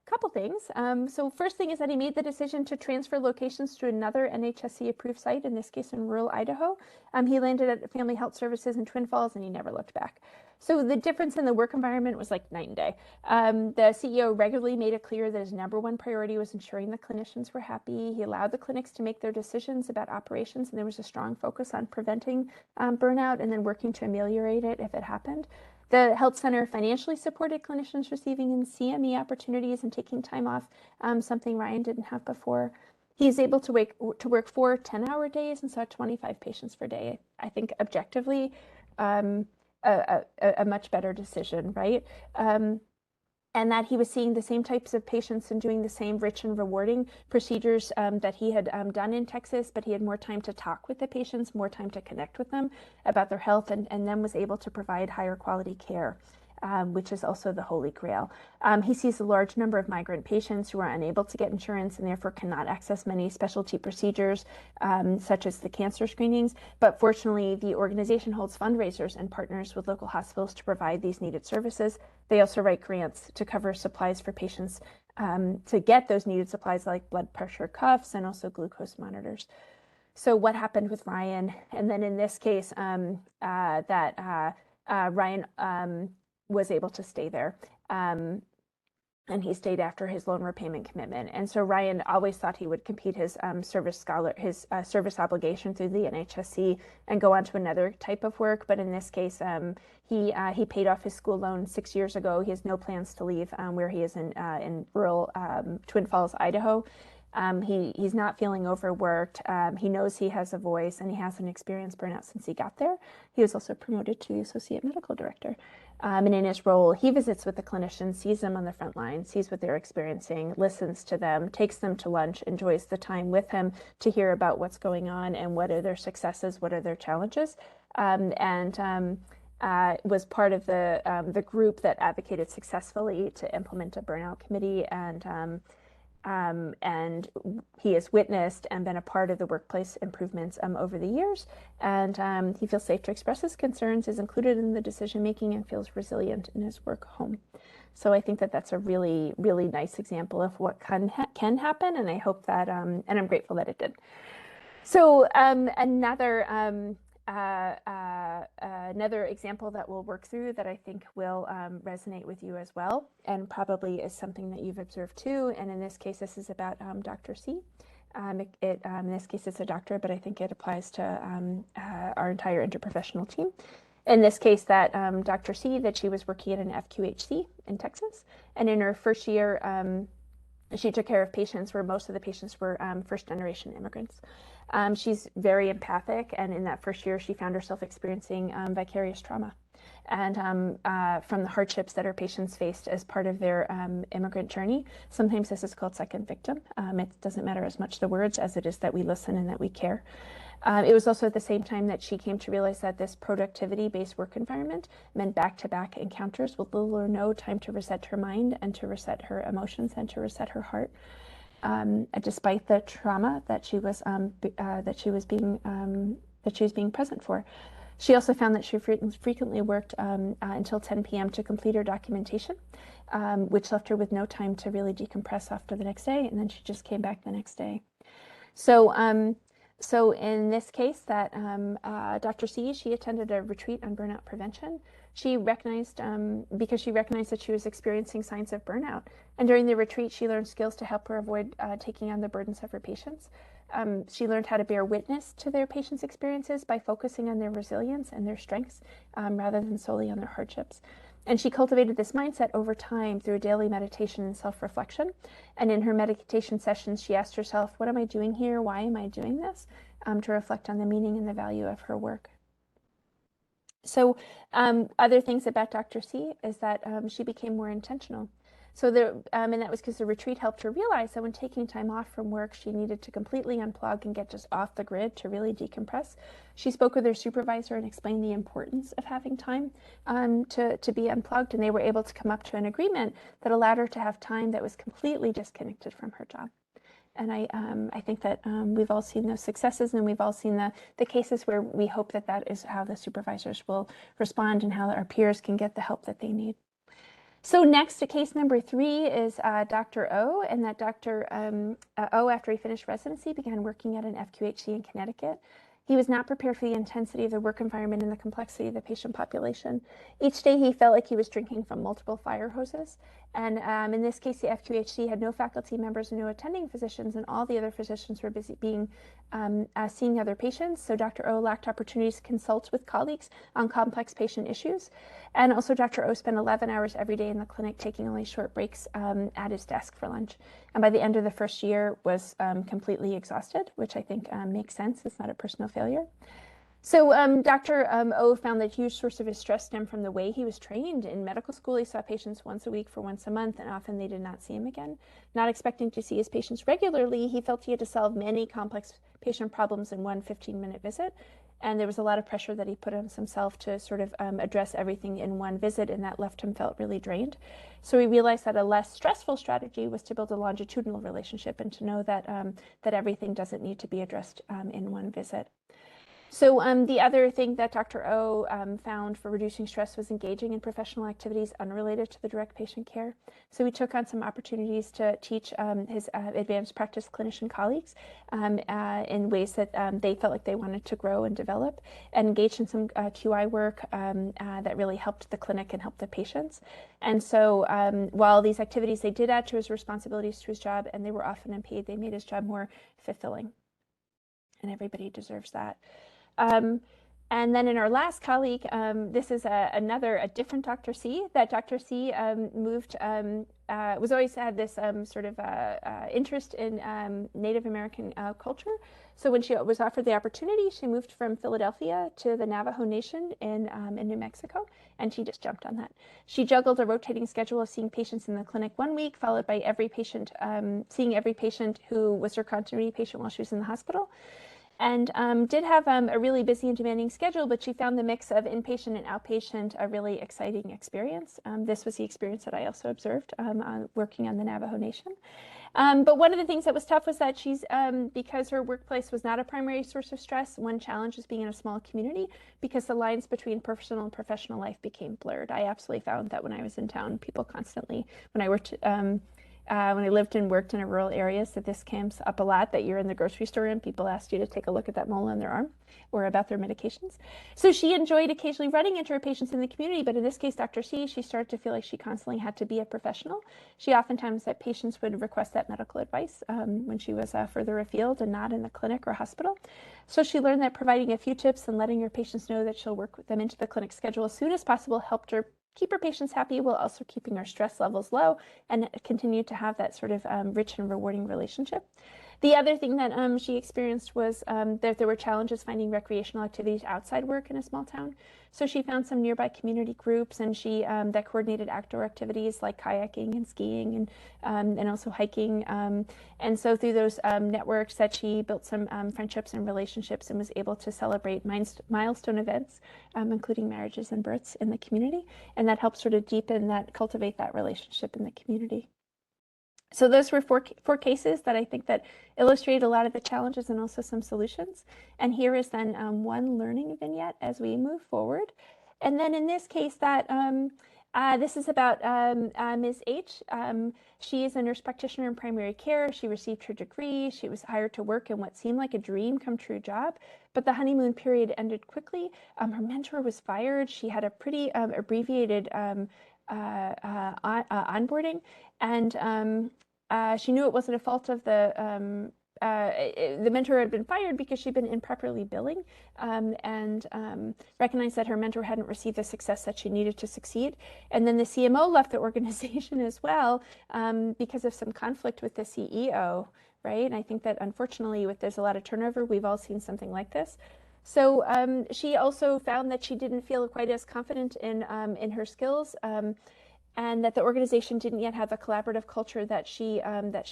Couple things. So first thing is that he made the decision to transfer locations to another NHSC approved site, in this case in rural Idaho. He landed at Family Health Services in Twin Falls and he never looked back. So the difference in the work environment was like night and day. The CEO regularly made it clear that his #1 priority was ensuring the clinicians were happy. He allowed the clinics to make their decisions about operations, and there was a strong focus on preventing burnout and then working to ameliorate it if it happened. The health center financially supported clinicians receiving CME opportunities and taking time off, something Ryan didn't have before. He's able to work 4 10-hour days and saw 25 patients per day. I think objectively, a much better decision, right? And that he was seeing the same types of patients and doing the same rich and rewarding procedures that he had done in Texas, but he had more time to talk with the patients, more time to connect with them about their health, and then was able to provide higher quality care, which is also the holy grail. He sees a large number of migrant patients who are unable to get insurance and therefore cannot access many specialty procedures, such as the cancer screenings. But fortunately, the organization holds fundraisers and partners with local hospitals to provide these needed services. They also write grants to cover supplies for patients to get those needed supplies like blood pressure cuffs and also glucose monitors. So what happened with Ryan? And then in this case, Ryan was able to stay there. And he stayed after his loan repayment commitment. And so Ryan always thought he would complete his service obligation through the NHSC and go on to another type of work. But in this case, he paid off his school loan 6 years ago. He has no plans to leave where he is in rural Twin Falls, Idaho. He's not feeling overworked. He knows he has a voice and he hasn't experienced burnout since he got there. He was also promoted to associate medical director. And in his role, he visits with the clinicians, sees them on the front line, sees what they're experiencing, listens to them, takes them to lunch, enjoys the time with him to hear about what's going on and what are their successes, what are their challenges, was part of the group that advocated successfully to implement a burnout committee, and he has witnessed and been a part of the workplace improvements over the years. And he feels safe to express his concerns, is included in the decision making, and feels resilient in his work home. So I think that that's a really, really nice example of what can happen. And I hope that, and I'm grateful that it did. So another example that we'll work through that I think will resonate with you as well, and probably is something that you've observed too. And in this case, this is about Dr. C. In this case, it's a doctor, but I think it applies to our entire interprofessional team. In this case, that Dr. C, that she was working at an FQHC in Texas, and in her first year, she took care of patients where most of the patients were first-generation immigrants. She's very empathic, and in that first year, she found herself experiencing vicarious trauma, and from the hardships that her patients faced as part of their immigrant journey. Sometimes this is called second victim. It doesn't matter as much the words as it is that we listen and that we care. It was also at the same time that she came to realize that this productivity-based work environment meant back-to-back encounters with little or no time to reset her mind and to reset her emotions and to reset her heart. Despite the trauma that she was being present for. She also found that she frequently worked until 10 p.m. to complete her documentation, which left her with no time to really decompress after the next day, and then she just came back the next day. So in this case, that Dr. C, she attended a retreat on burnout prevention. She recognized, because she recognized that she was experiencing signs of burnout. And during the retreat, she learned skills to help her avoid taking on the burdens of her patients. She learned how to bear witness to their patients' experiences by focusing on their resilience and their strengths rather than solely on their hardships. And she cultivated this mindset over time through daily meditation and self-reflection. And in her meditation sessions, she asked herself, what am I doing here? Why am I doing this? To reflect on the meaning and the value of her work. So other things about Dr. C is that she became more intentional. So and that was because the retreat helped her realize that when taking time off from work, she needed to completely unplug and get just off the grid to really decompress. She spoke with her supervisor and explained the importance of having time to be unplugged, and they were able to come up to an agreement that allowed her to have time that was completely disconnected from her job. And I think that we've all seen those successes, and we've all seen the cases where we hope that that is how the supervisors will respond and how our peers can get the help that they need. So next to case number 3 is Dr. O, and that Dr. O, after he finished residency, began working at an FQHC in Connecticut. He was not prepared for the intensity of the work environment and the complexity of the patient population. Each day he felt like he was drinking from multiple fire hoses. And in this case, the FQHC had no faculty members and no attending physicians, and all the other physicians were busy seeing other patients. So Dr. O lacked opportunities to consult with colleagues on complex patient issues. And also Dr. O spent 11 hours every day in the clinic, taking only short breaks at his desk for lunch. And by the end of the first year was completely exhausted, which I think makes sense. It's not a personal failure. So Dr. O found that a huge source of his stress stemmed from the way he was trained. In medical school, he saw patients once a week for once a month, and often they did not see him again. Not expecting to see his patients regularly, he felt he had to solve many complex patient problems in one 15-minute visit. And there was a lot of pressure that he put on himself to sort of address everything in one visit, and that left him felt really drained. So he realized that a less stressful strategy was to build a longitudinal relationship and to know that, that everything doesn't need to be addressed in one visit. So the other thing that Dr. O found for reducing stress was engaging in professional activities unrelated to the direct patient care. So he took on some opportunities to teach his advanced practice clinician colleagues in ways that they felt like they wanted to grow and develop, and engaged in some QI work that really helped the clinic and helped the patients. And so while these activities, they did add to his responsibilities to his job, and they were often unpaid, they made his job more fulfilling. And everybody deserves that. And then in our last colleague, this is a different Dr. C. That Dr. C was always had this sort of interest in Native American culture. So when she was offered the opportunity, she moved from Philadelphia to the Navajo Nation in New Mexico, and she just jumped on that. She juggled a rotating schedule of seeing patients in the clinic one week, followed by every patient, seeing every patient who was her continuity patient while she was in the hospital. And did have a really busy and demanding schedule, but she found the mix of inpatient and outpatient a really exciting experience. This was the experience that I also observed working on the Navajo Nation. But one of the things that was tough was that she's, because her workplace was not a primary source of stress, one challenge was being in a small community because the lines between personal and professional life became blurred. I absolutely found that when I was in town, people constantly, when I worked when I lived and worked in a rural areas, that this comes up a lot, that you're in the grocery store and people asked you to take a look at that mole on their arm or about their medications. So she enjoyed occasionally running into her patients in the community, but in this case, Dr. C, she started to feel like she constantly had to be a professional. She oftentimes, that patients would request that medical advice when she was further afield and not in the clinic or hospital. So she learned that providing a few tips and letting her patients know that she'll work with them into the clinic schedule as soon as possible helped her keep her patients happy while also keeping our stress levels low and continue to have that sort of rich and rewarding relationship. The other thing that she experienced was that there were challenges finding recreational activities outside work in a small town. So she found some nearby community groups, and she that coordinated outdoor activities like kayaking and skiing and also hiking. And so through those networks that she built some friendships and relationships and was able to celebrate milestone events, including marriages and births in the community. And that helped sort of deepen that, cultivate that relationship in the community. So those were four cases that I think that illustrate a lot of the challenges and also some solutions. And here is then one learning vignette as we move forward. And then in this case, that this is about Ms. H. She is a nurse practitioner in primary care. She received her degree. She was hired to work in what seemed like a dream come true job, but the honeymoon period ended quickly. Her mentor was fired. She had a pretty abbreviated onboarding, and she knew it wasn't a fault of the mentor had been fired because she'd been improperly billing, and recognized that her mentor hadn't received the success that she needed to succeed. And then the CMO left the organization as well because of some conflict with the CEO, right? And I think that unfortunately, there's a lot of turnover. We've all seen something like this. So she also found that she didn't feel quite as confident in her skills, and that the organization didn't yet have a collaborative culture that she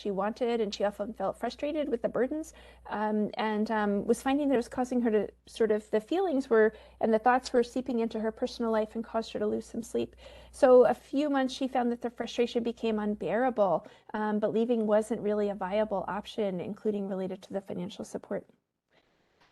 wanted, and she often felt frustrated with the burdens, and was finding that it was causing her to sort of, the feelings were and the thoughts were seeping into her personal life and caused her to lose some sleep. So a few months she found that the frustration became unbearable, but leaving wasn't really a viable option, including related to the financial support.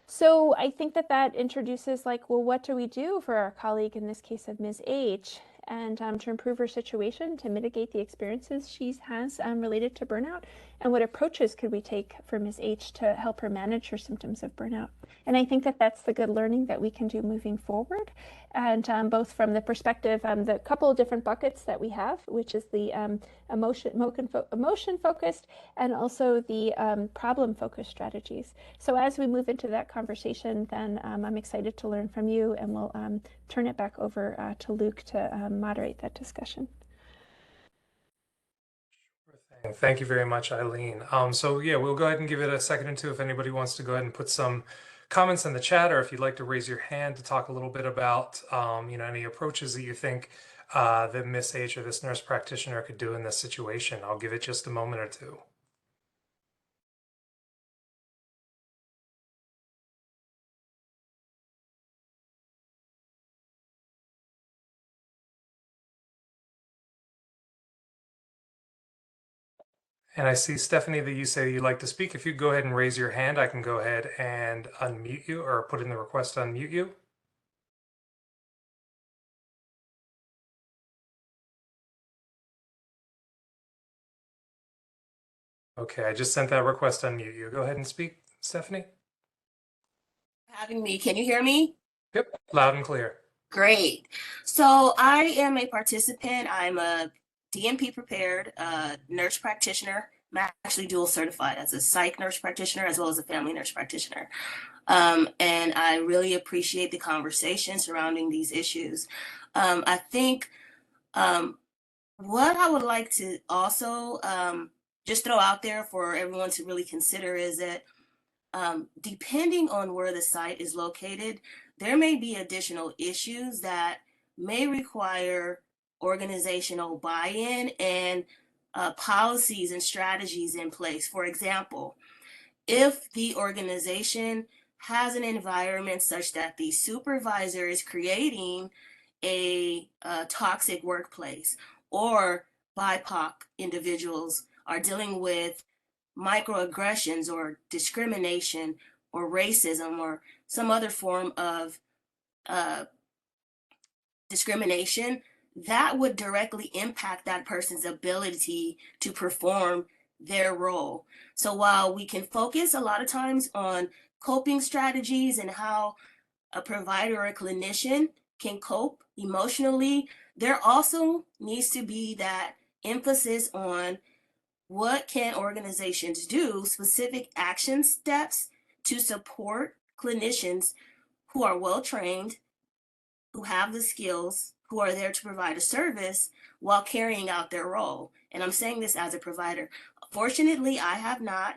So I think that introduces, like, well, what do we do for our colleague in this case of Ms. H? and to improve her situation, to mitigate the experiences she has related to burnout, and what approaches could we take for Ms. H to help her manage her symptoms of burnout. And I think that that's the good learning that we can do moving forward, and both from the perspective, the couple of different buckets that we have, which is the emotion focused and also the problem focused strategies. So as we move into that conversation, then I'm excited to learn from you, and we'll turn it back over to Luke to moderate that discussion. Thank you very much, Eileen. So yeah, we'll go ahead and give it a second or two if anybody wants to go ahead and put some comments in the chat, or if you'd like to raise your hand to talk a little bit about any approaches that you think that Miss H or this nurse practitioner could do in this situation. I'll give it just a moment or two. And I see, Stephanie, that you say you'd like to speak. If you go ahead and raise your hand, I can go ahead and unmute you, or put in the request to unmute you. Okay, I just sent that request to unmute you. Go ahead and speak, Stephanie. Having me. Can you hear me? Yep, loud and clear. Great. So I am a participant. I'm a DNP prepared nurse practitioner. I'm actually dual certified as a psych nurse practitioner as well as a family nurse practitioner. And I really appreciate the conversation surrounding these issues. I think what I would like to also just throw out there for everyone to really consider is that depending on where the site is located, there may be additional issues that may require organizational buy-in and policies and strategies in place. For example, if the organization has an environment such that the supervisor is creating a toxic workplace, or BIPOC individuals are dealing with microaggressions or discrimination or racism or some other form of discrimination, that would directly impact that person's ability to perform their role. So while we can focus a lot of times on coping strategies and how a provider or a clinician can cope emotionally, there also needs to be that emphasis on what can organizations do, specific action steps to support clinicians who are well-trained, who have the skills, who are there to provide a service while carrying out their role. And I'm saying this as a provider. Fortunately, I have not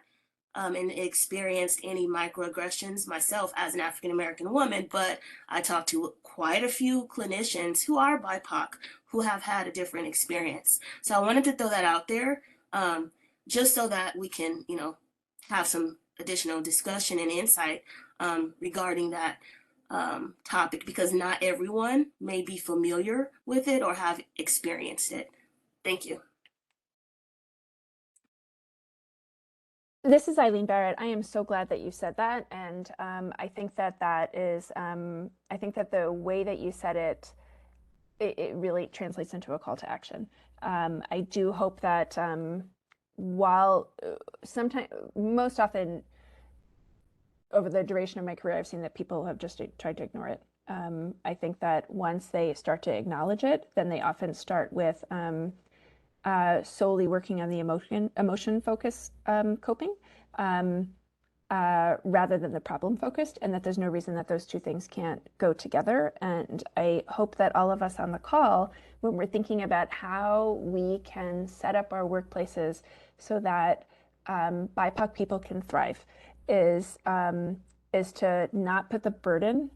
experienced any microaggressions myself as an African-American woman, but I talked to quite a few clinicians who are BIPOC who have had a different experience. So I wanted to throw that out there just so that we can, have some additional discussion and insight regarding that topic, because not everyone may be familiar with it or have experienced it. Thank you. This is Eileen Barrett. I am so glad that you said that, and I think that I think that the way that you said it, it really translates into a call to action. I do hope that while sometimes, most often over the duration of my career, I've seen that people have just tried to ignore it. I think that once they start to acknowledge it, then they often start with solely working on the emotion focused coping rather than the problem focused, and that there's no reason that those two things can't go together. And I hope that all of us on the call, when we're thinking about how we can set up our workplaces so that BIPOC people can thrive, is to not put the burden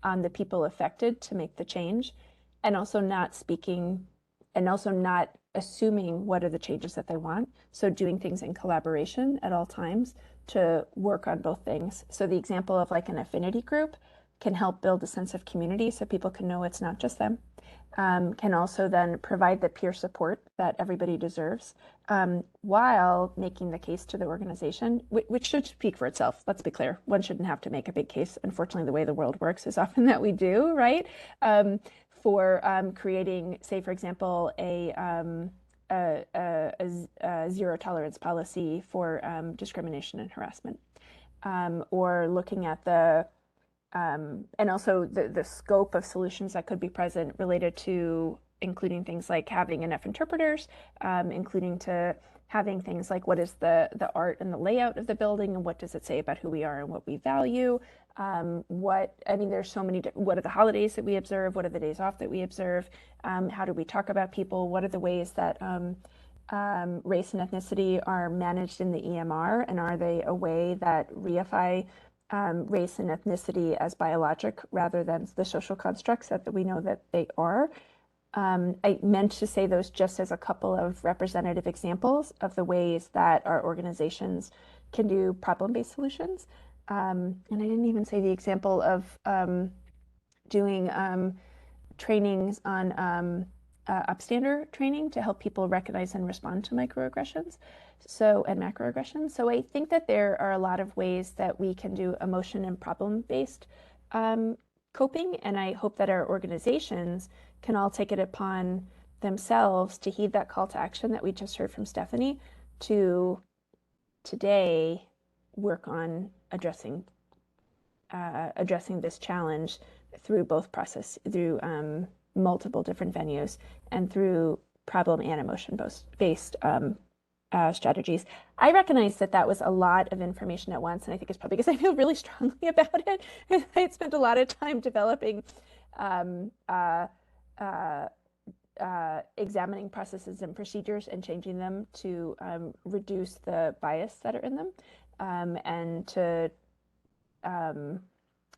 on the people affected to make the change, and also not speaking, and also not assuming what are the changes that they want. So doing things in collaboration at all times to work on both things. So the example of like an affinity group can help build a sense of community so people can know it's not just them. Can also then provide the peer support that everybody deserves, while making the case to the organization, which should speak for itself. Let's be clear, one shouldn't have to make a big case. Unfortunately, the way the world works is often that we do, right? for creating, say, for example, a zero tolerance policy for discrimination and harassment, or looking at the and also the scope of solutions that could be present related to including things like having enough interpreters, including to having things like what is the art and the layout of the building and what does it say about who we are and what we value. There's so many, what are the holidays that we observe? What are the days off that we observe? How do we talk about people? What are the ways that race and ethnicity are managed in the EMR? And are they a way that reify race and ethnicity as biologic rather than the social constructs that we know that they are? I meant to say those just as a couple of representative examples of the ways that our organizations can do problem-based solutions. And I didn't even say the example of doing trainings on upstander training to help people recognize and respond to microaggressions and macroaggressions. So I think that there are a lot of ways that we can do emotion and problem-based coping, and I hope that our organizations can all take it upon themselves to heed that call to action that we just heard from Stephanie to today work on addressing this challenge through through multiple different venues and through problem and emotion based strategies. I recognize that was a lot of information at once, and I think it's probably because I feel really strongly about it. I spent a lot of time developing examining processes and procedures and changing them to reduce the bias that are in them, and to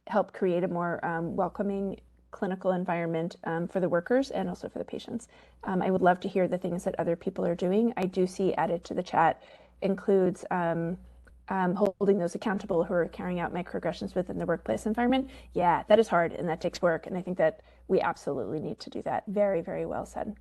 help create a more welcoming clinical environment for the workers and also for the patients. I would love to hear the things that other people are doing. I do see added to the chat includes holding those accountable who are carrying out microaggressions within the workplace environment. Yeah, that is hard and that takes work. And I think that we absolutely need to do that. Very, very well said.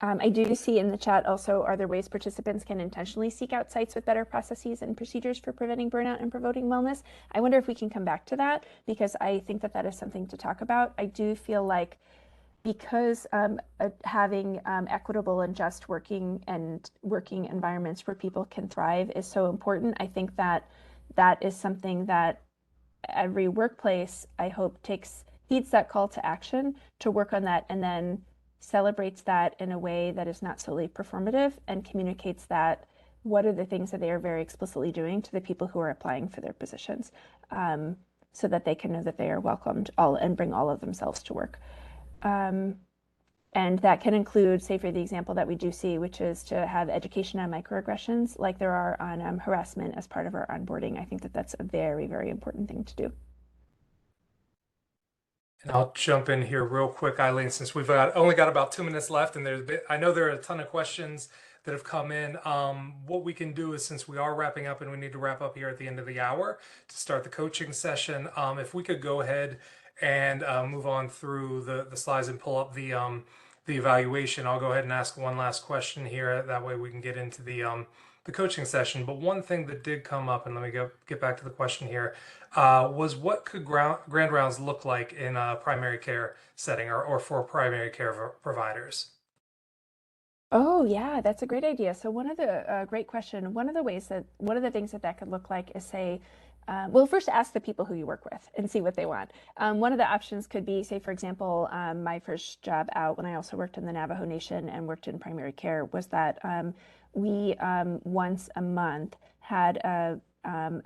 I do see in the chat also, are there ways participants can intentionally seek out sites with better processes and procedures for preventing burnout and promoting wellness? I wonder if we can come back to that, because I think that is something to talk about. I do feel like because having equitable and just working environments where people can thrive is so important. I think that is something that every workplace, I hope, heeds that call to action to work on that, and then celebrates that in a way that is not solely performative and communicates that what are the things that they are very explicitly doing to the people who are applying for their positions, so that they can know that they are welcomed all and bring all of themselves to work. And that can include, say, for the example that we do see, which is to have education on microaggressions like there are on harassment as part of our onboarding. I think that that's a very, very important thing to do. And I'll jump in here real quick, Eileen, since we've only got about 2 minutes left, and I know there are a ton of questions that have come in. What we can do is, since we are wrapping up and we need to wrap up here at the end of the hour to start the coaching session, if we could go ahead and move on through the slides and pull up the evaluation. I'll go ahead and ask one last question here. That way we can get into the coaching session. But one thing that did come up, and let me get back to the question here, was what could grand rounds look like in a primary care setting or for primary care providers? Oh yeah, that's a great idea. So great question. One of the things that could look like is, say, well, first ask the people who you work with and see what they want. One of the options could be, say, for example, my first job out when I also worked in the Navajo Nation and worked in primary care was that we once a month had a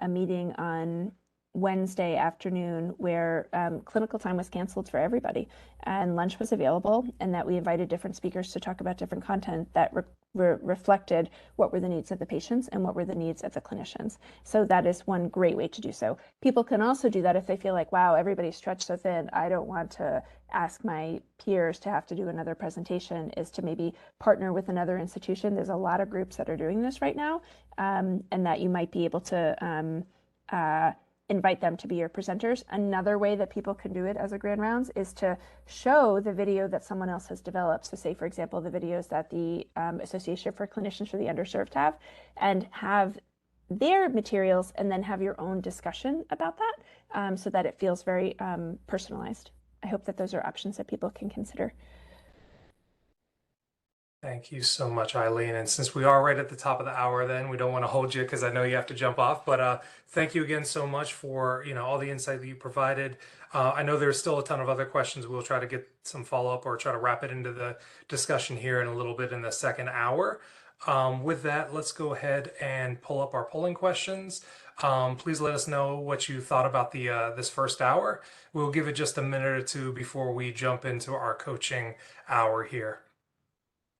meeting on Wednesday afternoon where clinical time was canceled for everybody and lunch was available, and that we invited different speakers to talk about different content that reflected what were the needs of the patients and what were the needs of the clinicians. So that is one great way to do so. People can also do that if they feel like, wow, everybody's stretched so thin, I don't want to ask my peers to have to do another presentation, is to maybe partner with another institution. There's a lot of groups that are doing this right now, and that you might be able to invite them to be your presenters. Another way that people can do it as a grand rounds is to show the video that someone else has developed. So say, for example, the videos that the Association for Clinicians for the Underserved have, and have their materials and then have your own discussion about that, so that it feels very personalized. I hope that those are options that people can consider. Thank you so much, Eileen. And since we are right at the top of the hour, then we don't want to hold you because I know you have to jump off. But thank you again so much for all the insight that you provided. I know there's still a ton of other questions. We'll try to get some follow-up or try to wrap it into the discussion here in a little bit in the second hour. With that, let's go ahead and pull up our polling questions. Please let us know what you thought about this first hour. We'll give it just a minute or two before we jump into our coaching hour here.